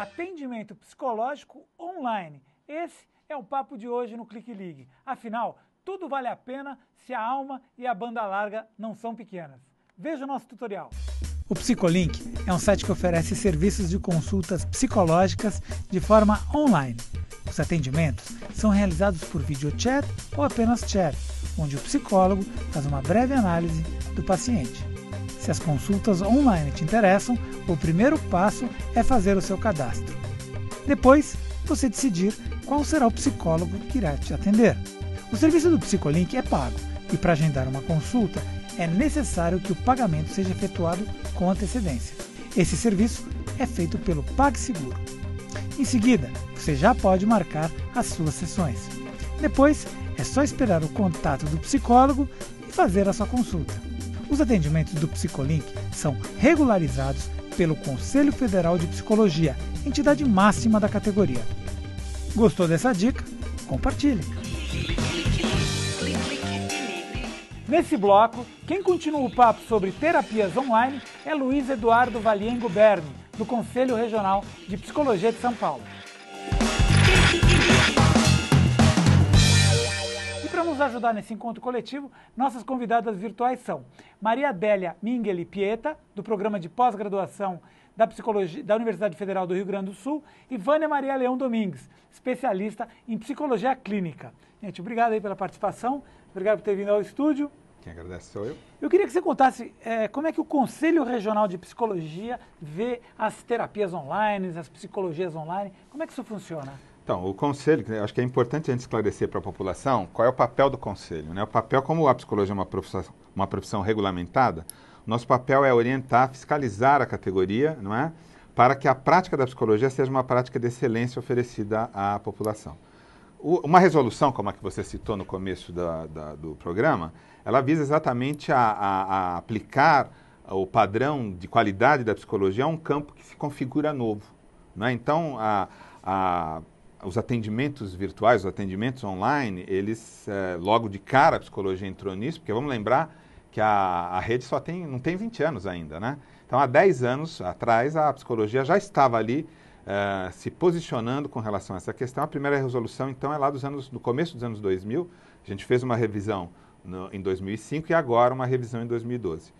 Atendimento psicológico online. Esse é o papo de hoje no Clique Ligue. Afinal, tudo vale a pena se a alma e a banda larga não são pequenas. Veja o nosso tutorial. O Psicolink é um site que oferece serviços de consultas psicológicas de forma online. Os atendimentos são realizados por videochat ou apenas chat, onde o psicólogo faz uma breve análise do paciente. Se as consultas online te interessam, o primeiro passo é fazer o seu cadastro. Depois, você decidir qual será o psicólogo que irá te atender. O serviço do Psicolink é pago e para agendar uma consulta é necessário que o pagamento seja efetuado com antecedência. Esse serviço é feito pelo PagSeguro. Em seguida, você já pode marcar as suas sessões. Depois, é só esperar o contato do psicólogo e fazer a sua consulta. Os atendimentos do Psicolink são regularizados pelo Conselho Federal de Psicologia, entidade máxima da categoria. Gostou dessa dica? Compartilhe! Nesse bloco, quem continua o papo sobre terapias online é Luiz Eduardo Valiengo Berni, do Conselho Regional de Psicologia de São Paulo. E para nos ajudar nesse encontro coletivo, nossas convidadas virtuais são Maria Adélia Mingeli Pieta, do Programa de Pós-Graduação da Psicologia da Universidade Federal do Rio Grande do Sul, e Vânia Maria Leão Domingues, especialista em Psicologia Clínica. Gente, obrigado aí pela participação, obrigado por ter vindo ao estúdio. Quem agradece sou eu. Eu queria que você contasse como é que o Conselho Regional de Psicologia vê as terapias online, as psicologias online, como é que isso funciona? Então, o Conselho, acho que é importante a gente esclarecer para a população qual é o papel do Conselho, né? O papel, como a psicologia é uma profissão regulamentada, nosso papel é orientar, fiscalizar a categoria, não é? Para que a prática da psicologia seja uma prática de excelência oferecida à população. Uma resolução, como a que você citou no começo do programa, ela visa exatamente a aplicar o padrão de qualidade da psicologia a um campo que se configura novo, né? Então, os atendimentos virtuais, os atendimentos online, eles, logo de cara a psicologia entrou nisso, porque vamos lembrar que a rede não tem 20 anos ainda, né? Então, há 10 anos atrás, a psicologia já estava ali se posicionando com relação a essa questão. A primeira resolução, então, é lá no começo dos anos 2000. A gente fez uma revisão em 2005 e agora uma revisão em 2012.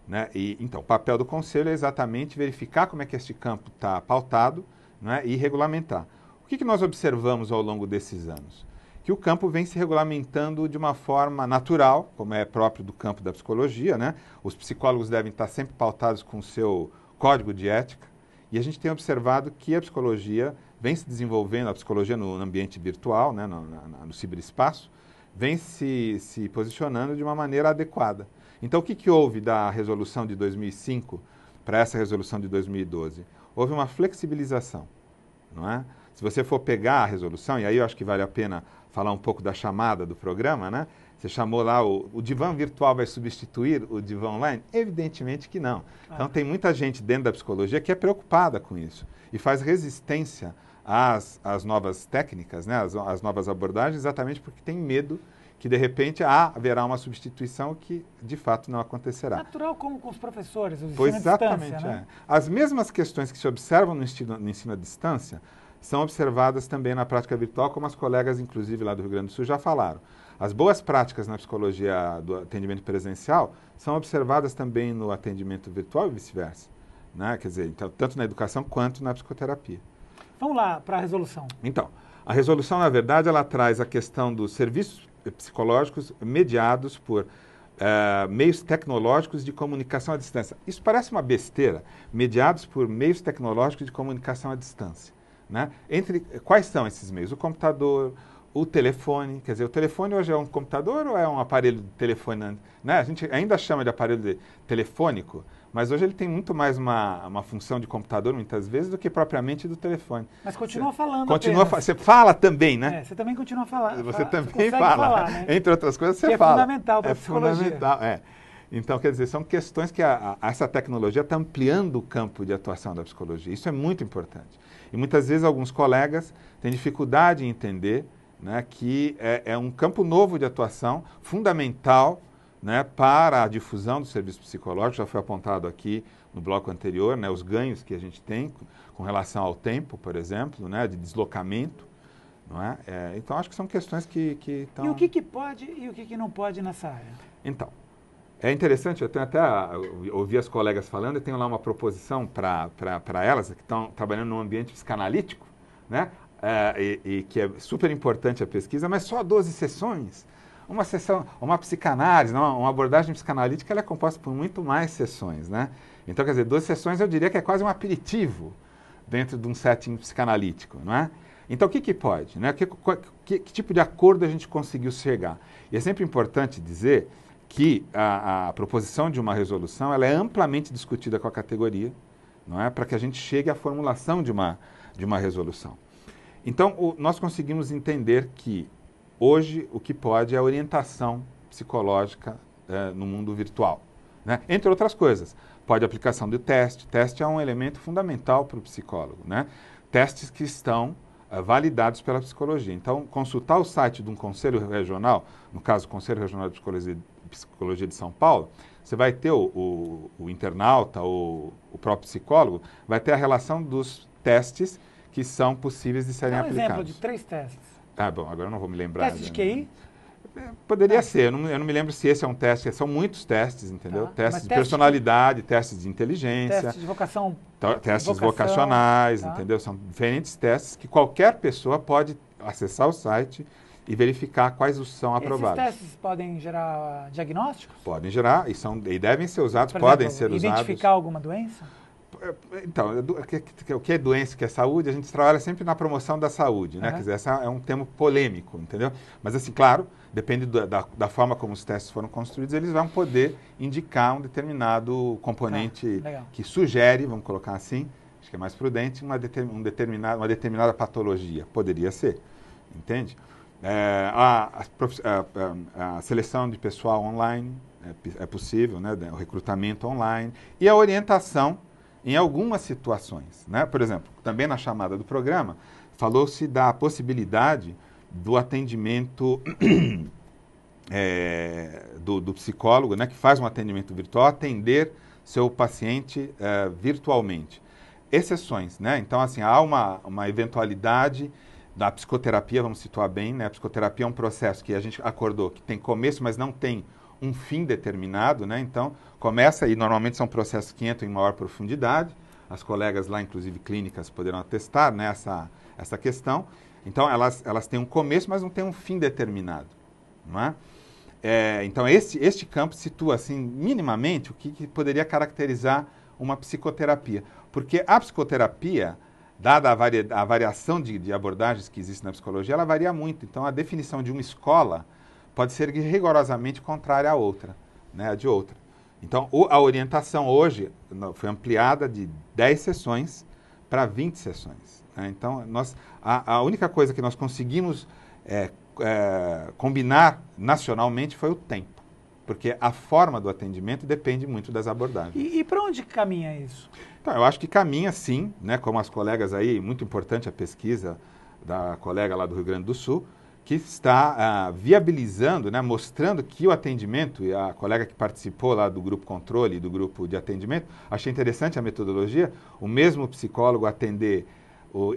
Né? Então, o papel do Conselho é exatamente verificar como é que este campo está pautado, né, e regulamentar. O que nós observamos ao longo desses anos? Que o campo vem se regulamentando de uma forma natural, como é próprio do campo da psicologia, né? Os psicólogos devem estar sempre pautados com o seu código de ética, e a gente tem observado que a psicologia vem se desenvolvendo, a psicologia no ambiente virtual, né, no ciberespaço, vem se posicionando de uma maneira adequada. Então, o que houve da resolução de 2005 para essa resolução de 2012? Houve uma flexibilização, não é? Se você for pegar a resolução, e aí eu acho que vale a pena falar um pouco da chamada do programa, né? Você chamou lá, o divã virtual vai substituir o divã online? Evidentemente que não. Então, tem muita gente dentro da psicologia que é preocupada com isso e faz resistência às novas técnicas, né? Às novas abordagens, exatamente porque tem medo que, de repente, haverá uma substituição que, de fato, não acontecerá. Natural como com os professores, os pois ensino à exatamente, distância, né? As mesmas questões que se observam no ensino à distância são observadas também na prática virtual, como as colegas, inclusive, lá do Rio Grande do Sul já falaram. As boas práticas na psicologia do atendimento presencial são observadas também no atendimento virtual e vice-versa, né? Quer dizer, então, tanto na educação quanto na psicoterapia. Vamos lá para a resolução. Então, a resolução, na verdade, ela traz a questão dos serviços psicológicos mediados por meios tecnológicos de comunicação à distância. Isso parece uma besteira, mediados por meios tecnológicos de comunicação à distância, né? Quais são esses meios? O computador, o telefone, quer dizer, o telefone hoje é um computador ou é um aparelho de telefone, né? A gente ainda chama de aparelho telefônico, mas hoje ele tem muito mais uma função de computador, muitas vezes, do que propriamente do telefone. Mas continua falando Você fala também, né? Você também continua falando. Você também fala. Falar, né? Entre outras coisas, você que fala. É fundamental para a psicologia. Fundamental, Então, quer dizer, são questões que essa tecnologia está ampliando o campo de atuação da psicologia. Isso é muito importante. E muitas vezes alguns colegas têm dificuldade em entender, né, que é um campo novo de atuação, fundamental, né, para a difusão do serviço psicológico, já foi apontado aqui no bloco anterior, né, os ganhos que a gente tem com relação ao tempo, por exemplo, né, de deslocamento, não é? Então, acho que são questões que estão... E o que pode e o que não pode nessa área? Então, é interessante, eu tenho até ouvi as colegas falando, eu tenho lá uma proposição para elas que estão trabalhando num ambiente psicanalítico, né, e que é super importante a pesquisa, mas só 12 sessões. Uma sessão, uma psicanálise, uma abordagem psicanalítica, ela é composta por muito mais sessões, né? Então, quer dizer, 12 sessões eu diria que é quase um aperitivo dentro de um setting psicanalítico, não é? Então, o que pode, né? Que tipo de acordo a gente conseguiu chegar? E é sempre importante dizer que a proposição de uma resolução, ela é amplamente discutida com a categoria, não é? Para que a gente chegue à formulação de uma resolução. Então, nós conseguimos entender que hoje, o que pode é a orientação psicológica no mundo virtual, né? Entre outras coisas, pode a aplicação do teste. Teste é um elemento fundamental para o psicólogo, né? Testes que estão validados pela psicologia. Então, consultar o site de um conselho regional, no caso, o Conselho Regional de Psicologia de São Paulo, você vai ter o internauta, o próprio psicólogo, vai ter a relação dos testes que são possíveis de serem aplicados. Exemplo de 3 testes. Ah, bom, agora eu não vou me lembrar. Teste de QI? Poderia ser, eu não me lembro se esse é um teste, são muitos testes, entendeu? Tá. Testes de personalidade, testes de inteligência. Testes de vocação. Testes vocacionais, tá. Entendeu? São diferentes testes que qualquer pessoa pode acessar o site e verificar quais são aprovados. Esses testes podem gerar diagnósticos? Podem gerar e devem ser usados, Por podem exemplo, ser usados. Identificar alguma doença? Então, o que é doença, o que é saúde, a gente trabalha sempre na promoção da saúde, né? Quer dizer, esse é um termo polêmico, entendeu? Mas, assim, claro, depende da forma como os testes foram construídos, eles vão poder indicar um determinado componente que sugere, vamos colocar assim, acho que é mais prudente, uma determinada patologia. Poderia ser, entende? A seleção de pessoal online é possível, né? O recrutamento online e a orientação em algumas situações, né? Por exemplo, também na chamada do programa, falou-se da possibilidade do atendimento do psicólogo, né, que faz um atendimento virtual, atender seu paciente virtualmente. Exceções, né? Então, assim, há uma eventualidade da psicoterapia, vamos situar bem, né? A psicoterapia é um processo que a gente acordou que tem começo, mas não tem um fim determinado, né? Então, começa e normalmente são processos que entram em maior profundidade. As colegas lá, inclusive clínicas, poderão atestar, né, essa questão. Então, elas têm um começo, mas não têm um fim determinado, não é? Então, este campo situa, assim, minimamente, o que poderia caracterizar uma psicoterapia. Porque a psicoterapia, dada a variação de abordagens que existe na psicologia, ela varia muito. Então, a definição de uma escola pode ser rigorosamente contrária à outra, né, a de outra. Então, a orientação hoje foi ampliada de 10 sessões para 20 sessões. Né? Então, a única coisa que nós conseguimos combinar nacionalmente foi o tempo, porque a forma do atendimento depende muito das abordagens. E para onde caminha isso? Então, eu acho que caminha sim, né, como as colegas aí, muito importante a pesquisa da colega lá do Rio Grande do Sul, que está viabilizando, né, mostrando que o atendimento, e a colega que participou lá do grupo controle e do grupo de atendimento, achei interessante a metodologia, o mesmo psicólogo atender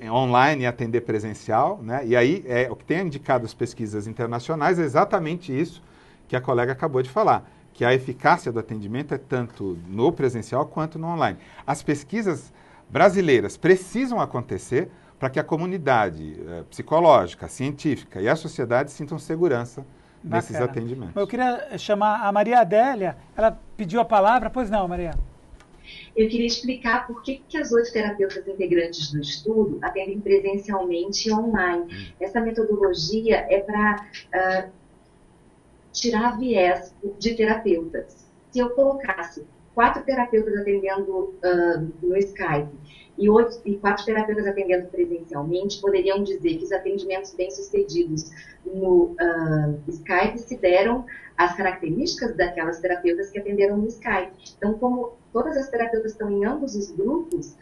online e atender presencial, né, e aí o que tem indicado as pesquisas internacionais é exatamente isso que a colega acabou de falar, que a eficácia do atendimento é tanto no presencial quanto no online. As pesquisas brasileiras precisam acontecer para que a comunidade psicológica, científica e a sociedade sintam segurança nesses atendimentos. Eu queria chamar a Maria Adélia, ela pediu a palavra, pois não, Maria? Eu queria explicar por que as 8 terapeutas integrantes do estudo atendem presencialmente e online. Essa metodologia é para tirar viés de terapeutas. Se eu colocasse 4 terapeutas atendendo no Skype e 4 terapeutas atendendo presencialmente, poderiam dizer que os atendimentos bem-sucedidos no Skype se deram às características daquelas terapeutas que atenderam no Skype. Então, como todas as terapeutas estão em ambos os grupos,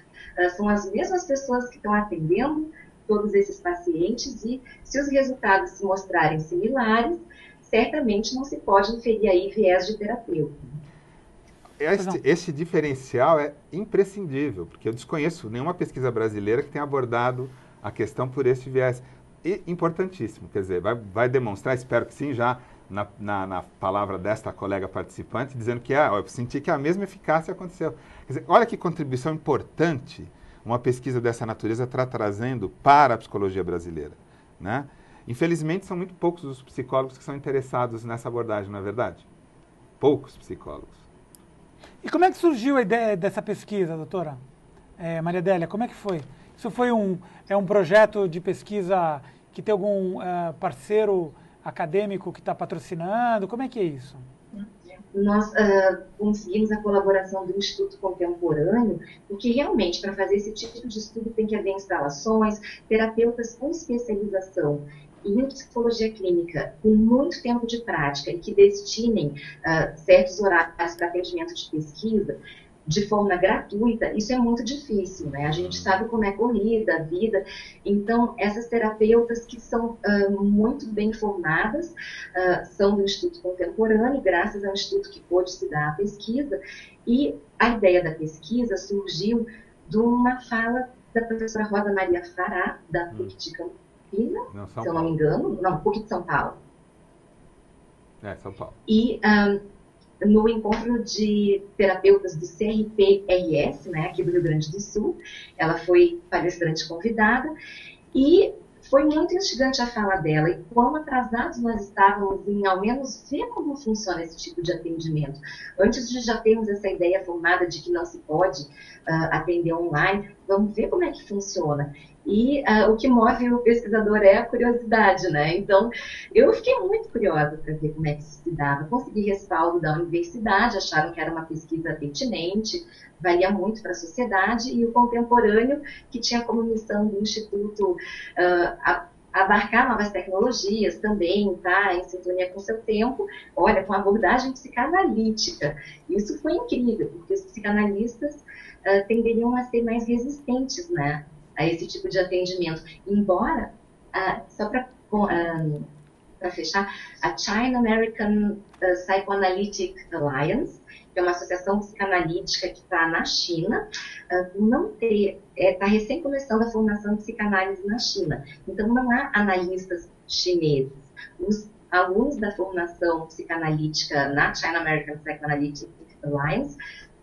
são as mesmas pessoas que estão atendendo todos esses pacientes e se os resultados se mostrarem similares, certamente não se pode inferir aí viés de terapeuta. Esse diferencial é imprescindível, porque eu desconheço nenhuma pesquisa brasileira que tenha abordado a questão por esse viés. E importantíssimo, quer dizer, vai demonstrar, espero que sim, já na palavra desta colega participante, dizendo que eu senti que a mesma eficácia aconteceu. Quer dizer, olha que contribuição importante uma pesquisa dessa natureza está trazendo para a psicologia brasileira, né? Infelizmente, são muito poucos os psicólogos que são interessados nessa abordagem, não é verdade? Poucos psicólogos. E como é que surgiu a ideia dessa pesquisa, doutora Maria Adélia? Como é que foi? Isso foi um projeto de pesquisa que tem algum parceiro acadêmico que está patrocinando? Como é que é isso? Nós conseguimos a colaboração do Instituto Contemporâneo, porque realmente para fazer esse tipo de estudo tem que haver instalações, terapeutas com especialização em psicologia clínica, com muito tempo de prática e que destinem certos horários para atendimento de pesquisa de forma gratuita, isso é muito difícil, né? A gente sabe como é corrida, a vida. Então, essas terapeutas que são muito bem formadas, são do Instituto Contemporâneo, graças ao Instituto que pôde se dar a pesquisa, e a ideia da pesquisa surgiu de uma fala da professora Rosa Maria Fará, da PUC de Campinas, se eu não me engano, não, PUC de São Paulo. São Paulo. E no encontro de terapeutas do CRP-RS, né, aqui do Rio Grande do Sul, ela foi palestrante convidada e foi muito instigante a fala dela e quão atrasados nós estávamos em ao menos ver como funciona esse tipo de atendimento. Antes de já termos essa ideia formada de que não se pode atender online, vamos ver como é que funciona. E o que move o pesquisador é a curiosidade, né? Então, eu fiquei muito curiosa para ver como é que se dava. Consegui respaldo da universidade, acharam que era uma pesquisa pertinente, valia muito para a sociedade, e o Contemporâneo, que tinha como missão do Instituto abarcar novas tecnologias também, tá, em sintonia com o seu tempo, olha, com abordagem psicanalítica. Isso foi incrível, porque os psicanalistas tenderiam a ser mais resistentes, né, a esse tipo de atendimento. Embora, só para fechar, a China American Psychoanalytic Alliance, que é uma associação psicanalítica que está na China, está recém começando a formação de psicanálise na China. Então, não há analistas chineses. Os alunos da formação psicanalítica na China American Psychoanalytic Alliance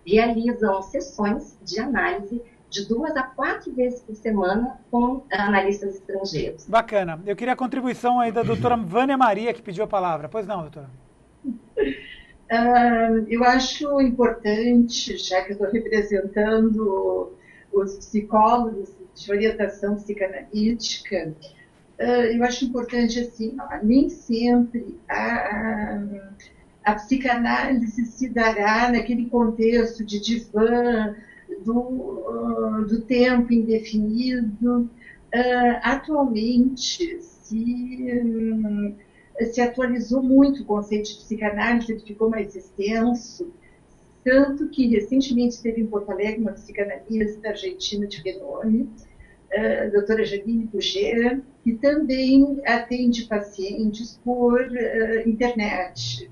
realizam sessões de análise de 2 a 4 vezes por semana com analistas estrangeiros. Bacana. Eu queria a contribuição aí da doutora Vânia Maria, que pediu a palavra. Pois não, doutora? Eu acho importante, já que eu estou representando os psicólogos de orientação psicanalítica, eu acho importante, assim, nem sempre a psicanálise se dará naquele contexto de divã, do tempo indefinido. Atualmente, se atualizou muito o conceito de psicanálise, ele ficou mais extenso, tanto que recentemente esteve em Porto Alegre uma psicanalista argentina de renome, a doutora Janine Puget, que também atende pacientes por internet.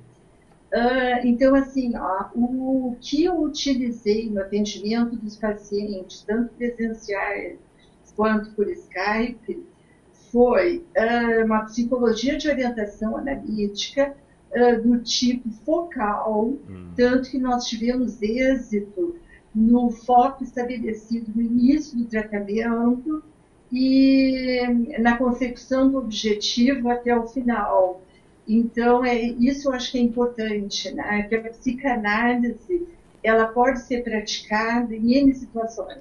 Então, assim, o que eu utilizei no atendimento dos pacientes, tanto presenciais quanto por Skype, foi uma psicologia de orientação analítica do tipo focal, tanto que nós tivemos êxito no foco estabelecido no início do tratamento e na consecução do objetivo até o final. Então, isso eu acho que é importante, né? Que a psicanálise ela pode ser praticada em N situações.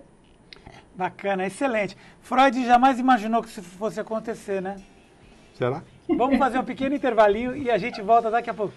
Bacana, excelente. Freud jamais imaginou que isso fosse acontecer, né? Será? Vamos fazer um pequeno intervalinho e a gente volta daqui a pouco.